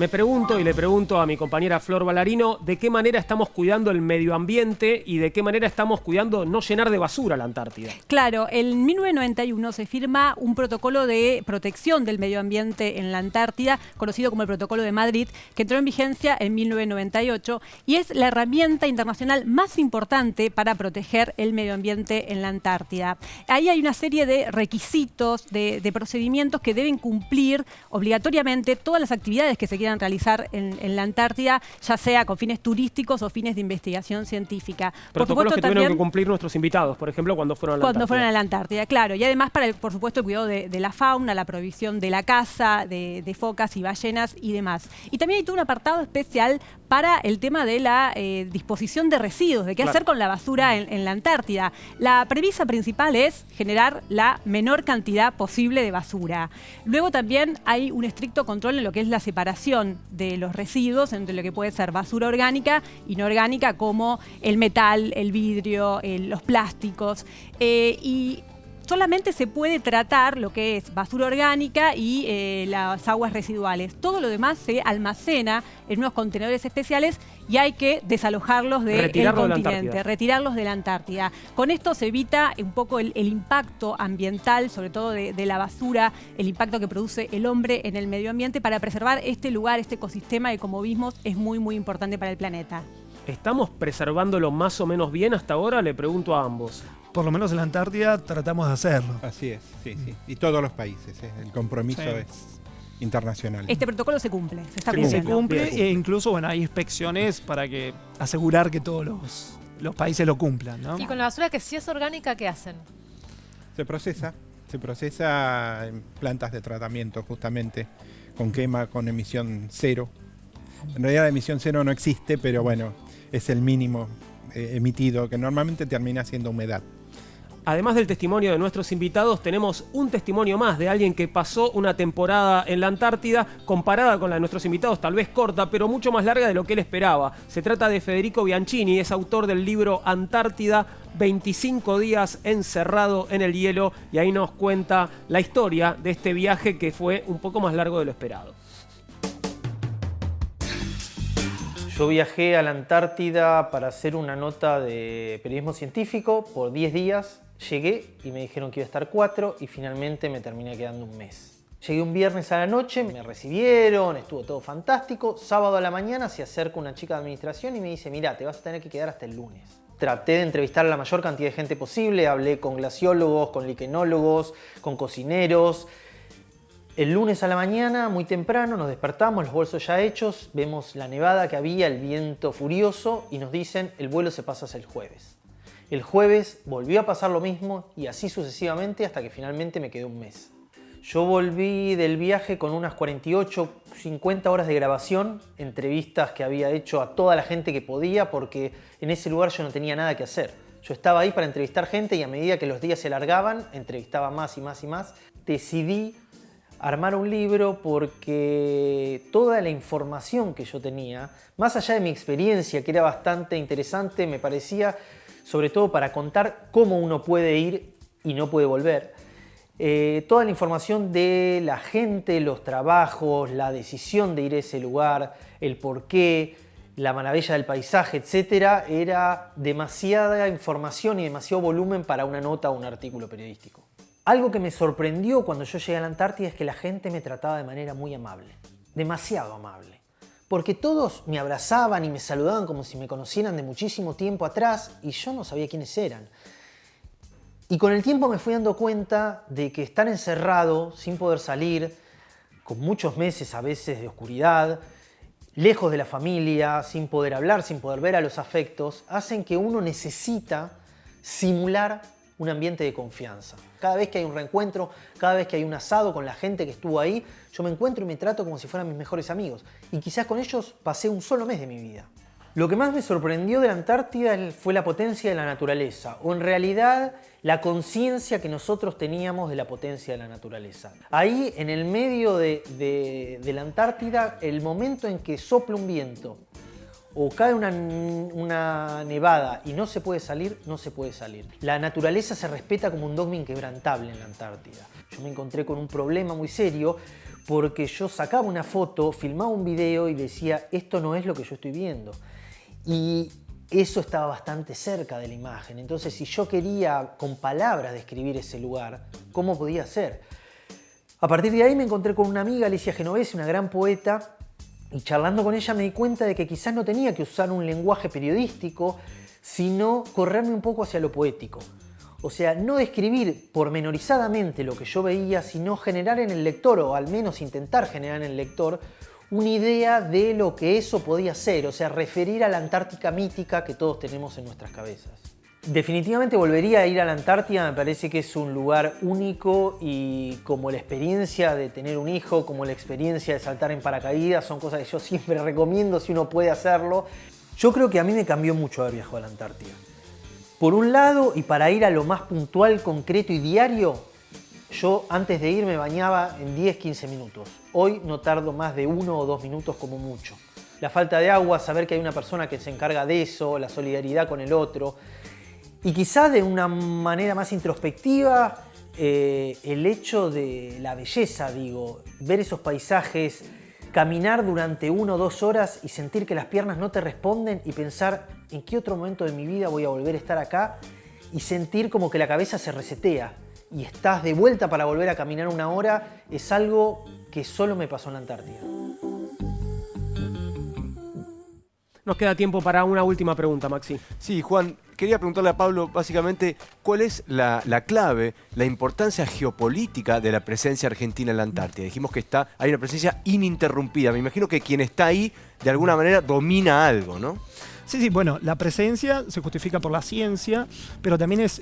Me pregunto y le pregunto a mi compañera Flor Ballarino de qué manera estamos cuidando el medio ambiente y de qué manera estamos cuidando no llenar de basura la Antártida. Claro, en 1991 se firma un protocolo de protección del medio ambiente en la Antártida, conocido como el Protocolo de Madrid, que entró en vigencia en 1998 y es la herramienta internacional más importante para proteger el medio ambiente en la Antártida. Ahí hay una serie de requisitos, de procedimientos que deben cumplir obligatoriamente todas las actividades que se quieran realizar en la Antártida, ya sea con fines turísticos o fines de investigación científica. Protocolos que tuvieron que cumplir nuestros invitados, por ejemplo, cuando fueron a la Antártida. Cuando fueron a la Antártida, claro. Y además, por supuesto, el cuidado de la fauna, la provisión de la caza, de focas y ballenas y demás. Y también hay todo un apartado especial para el tema de la disposición de residuos, de qué hacer con la basura en la Antártida. La premisa principal es generar la menor cantidad posible de basura. Luego también hay un estricto control en lo que es la separación de los residuos entre lo que puede ser basura orgánica y no orgánica, como el metal, el vidrio, los plásticos. Y solamente se puede tratar lo que es basura orgánica y las aguas residuales. Todo lo demás se almacena en unos contenedores especiales y hay que desalojarlos del continente, retirarlos de la Antártida. Con esto se evita un poco el impacto ambiental, sobre todo de la basura, el impacto que produce el hombre en el medio ambiente, para preservar este lugar, este ecosistema que, como vimos, es muy, muy importante para el planeta. ¿Estamos preservándolo más o menos bien hasta ahora? Le pregunto a ambos. Por lo menos en la Antártida tratamos de hacerlo. Así es, sí, sí. Y todos los países, el compromiso es internacional. Este protocolo se cumple, se está Se cumpliendo. cumple e incluso hay inspecciones para asegurar que todos los países lo cumplan, ¿no? Y con la basura que sí es orgánica, ¿qué hacen? Se procesa en plantas de tratamiento justamente, con quema, con emisión cero. En realidad la emisión cero no existe, pero bueno, es el mínimo emitido, que normalmente termina siendo humedad. Además del testimonio de nuestros invitados, tenemos un testimonio más de alguien que pasó una temporada en la Antártida, comparada con la de nuestros invitados, tal vez corta, pero mucho más larga de lo que él esperaba. Se trata de Federico Bianchini, es autor del libro Antártida, 25 días encerrado en el hielo, y ahí nos cuenta la historia de este viaje que fue un poco más largo de lo esperado. Yo viajé a la Antártida para hacer una nota de periodismo científico por 10 días. Llegué y me dijeron que iba a estar 4 y finalmente me terminé quedando un mes. Llegué un viernes a la noche, me recibieron, estuvo todo fantástico. Sábado a la mañana se acerca una chica de administración y me dice: mira, te vas a tener que quedar hasta el lunes. Traté de entrevistar a la mayor cantidad de gente posible, hablé con glaciólogos, con liquenólogos, con cocineros. El lunes a la mañana, muy temprano, nos despertamos, los bolsos ya hechos, vemos la nevada que había, el viento furioso y nos dicen: el vuelo se pasa hasta el jueves. El jueves volvió a pasar lo mismo y así sucesivamente hasta que finalmente me quedé un mes. Yo volví del viaje con unas 48, 50 horas de grabación, entrevistas que había hecho a toda la gente que podía, porque en ese lugar yo no tenía nada que hacer. Yo estaba ahí para entrevistar gente y a medida que los días se alargaban, entrevistaba más y más y más. Decidí armar un libro porque toda la información que yo tenía, más allá de mi experiencia, que era bastante interesante, me parecía, sobre todo para contar cómo uno puede ir y no puede volver, toda la información de la gente, los trabajos, la decisión de ir a ese lugar, el porqué, la maravilla del paisaje, etc., era demasiada información y demasiado volumen para una nota o un artículo periodístico. Algo que me sorprendió cuando yo llegué a la Antártida es que la gente me trataba de manera muy amable, demasiado amable. Porque todos me abrazaban y me saludaban como si me conocieran de muchísimo tiempo atrás y yo no sabía quiénes eran. Y con el tiempo me fui dando cuenta de que estar encerrado, sin poder salir, con muchos meses a veces de oscuridad, lejos de la familia, sin poder hablar, sin poder ver a los afectos, hacen que uno necesita simular un ambiente de confianza. Cada vez que hay un reencuentro, cada vez que hay un asado con la gente que estuvo ahí, yo me encuentro y me trato como si fueran mis mejores amigos. Y quizás con ellos pasé un solo mes de mi vida. Lo que más me sorprendió de la Antártida fue la potencia de la naturaleza, o en realidad la conciencia que nosotros teníamos de la potencia de la naturaleza. Ahí, en el medio de la Antártida, el momento en que sopla un viento o cae una nevada y no se puede salir, no se puede salir. La naturaleza se respeta como un dogma inquebrantable en la Antártida. Yo me encontré con un problema muy serio porque yo sacaba una foto, filmaba un video y decía, esto no es lo que yo estoy viendo. Y eso estaba bastante cerca de la imagen. Entonces, si yo quería con palabras describir ese lugar, ¿cómo podía ser? A partir de ahí me encontré con una amiga, Alicia Genovese, una gran poeta, y charlando con ella me di cuenta de que quizás no tenía que usar un lenguaje periodístico, sino correrme un poco hacia lo poético. O sea, no describir pormenorizadamente lo que yo veía, sino generar en el lector, o al menos intentar generar en el lector, una idea de lo que eso podía ser, o sea, referir a la Antártica mítica que todos tenemos en nuestras cabezas. Definitivamente volvería a ir a la Antártida, me parece que es un lugar único y como la experiencia de tener un hijo, como la experiencia de saltar en paracaídas, son cosas que yo siempre recomiendo si uno puede hacerlo. Yo creo que a mí me cambió mucho haber viajado a la Antártida. Por un lado, y para ir a lo más puntual, concreto y diario, yo antes de ir me bañaba en 10-15 minutos. Hoy no tardo más de 1 o 2 minutos como mucho. La falta de agua, saber que hay una persona que se encarga de eso, la solidaridad con el otro. Y quizá de una manera más introspectiva, el hecho de la belleza, digo, ver esos paisajes, caminar durante 1 o 2 horas y sentir que las piernas no te responden y pensar en qué otro momento de mi vida voy a volver a estar acá y sentir como que la cabeza se resetea y estás de vuelta para volver a caminar 1 hora, es algo que solo me pasó en la Antártida. Nos queda tiempo para una última pregunta, Maxi. Sí, Juan, quería preguntarle a Pablo básicamente cuál es la clave, la importancia geopolítica de la presencia argentina en la Antártida. Dijimos que hay una presencia ininterrumpida. Me imagino que quien está ahí de alguna manera domina algo, ¿no? Sí, bueno, la presencia se justifica por la ciencia, pero también es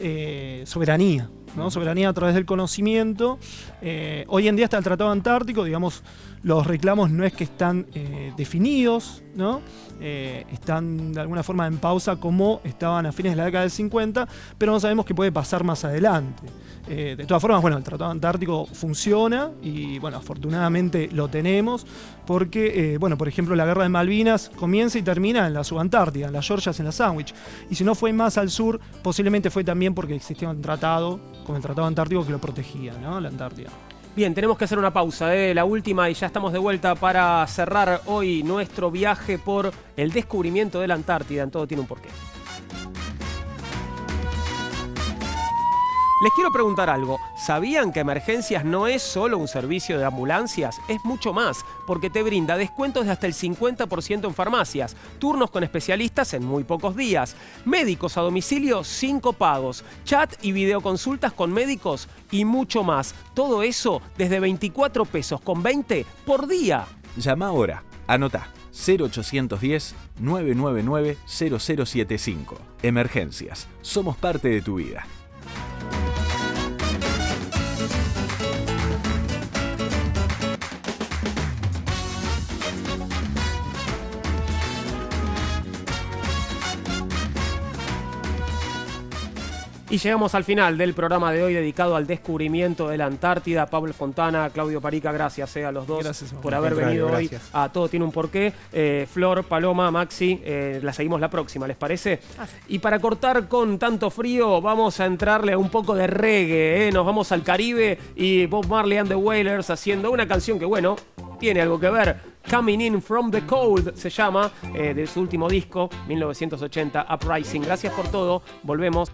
soberanía, ¿no? Soberanía a través del conocimiento. Hoy en día está el Tratado Antártico, digamos, los reclamos no es que están definidos, ¿no? Están de alguna forma en pausa como estaban a fines de la década del 50, pero no sabemos qué puede pasar más adelante. De todas formas, bueno, el Tratado Antártico funciona y, bueno, afortunadamente lo tenemos porque, bueno, por ejemplo, la Guerra de Malvinas comienza y termina en la Subantártida, en las Georgias, en la Sandwich. Y si no fue más al sur, posiblemente fue también porque existía un tratado, como el Tratado Antártico, que lo protegía, ¿no? La Antártida. Bien, tenemos que hacer una pausa, la última, y ya estamos de vuelta para cerrar hoy nuestro viaje por el descubrimiento de la Antártida. En Todo Tiene un Porqué. Les quiero preguntar algo. ¿Sabían que Emergencias no es solo un servicio de ambulancias? Es mucho más, porque te brinda descuentos de hasta el 50% en farmacias, turnos con especialistas en muy pocos días, médicos a domicilio sin copagos, chat y videoconsultas con médicos y mucho más. Todo eso desde 24 pesos con 20 por día. Llama ahora. Anotá. 0810-999-0075. Emergencias. Somos parte de tu vida. Y llegamos al final del programa de hoy dedicado al descubrimiento de la Antártida. Pablo Fontana, Claudio Parica, gracias a los dos por haber venido hoy a Todo Tiene un Porqué. Flor, Paloma, Maxi, la seguimos la próxima, ¿les parece? Y para cortar con tanto frío, vamos a entrarle a un poco de reggae. Nos vamos al Caribe y Bob Marley and the Wailers haciendo una canción que, bueno, tiene algo que ver. Coming In From The Cold se llama, de su último disco, 1980, Uprising. Gracias por todo, volvemos.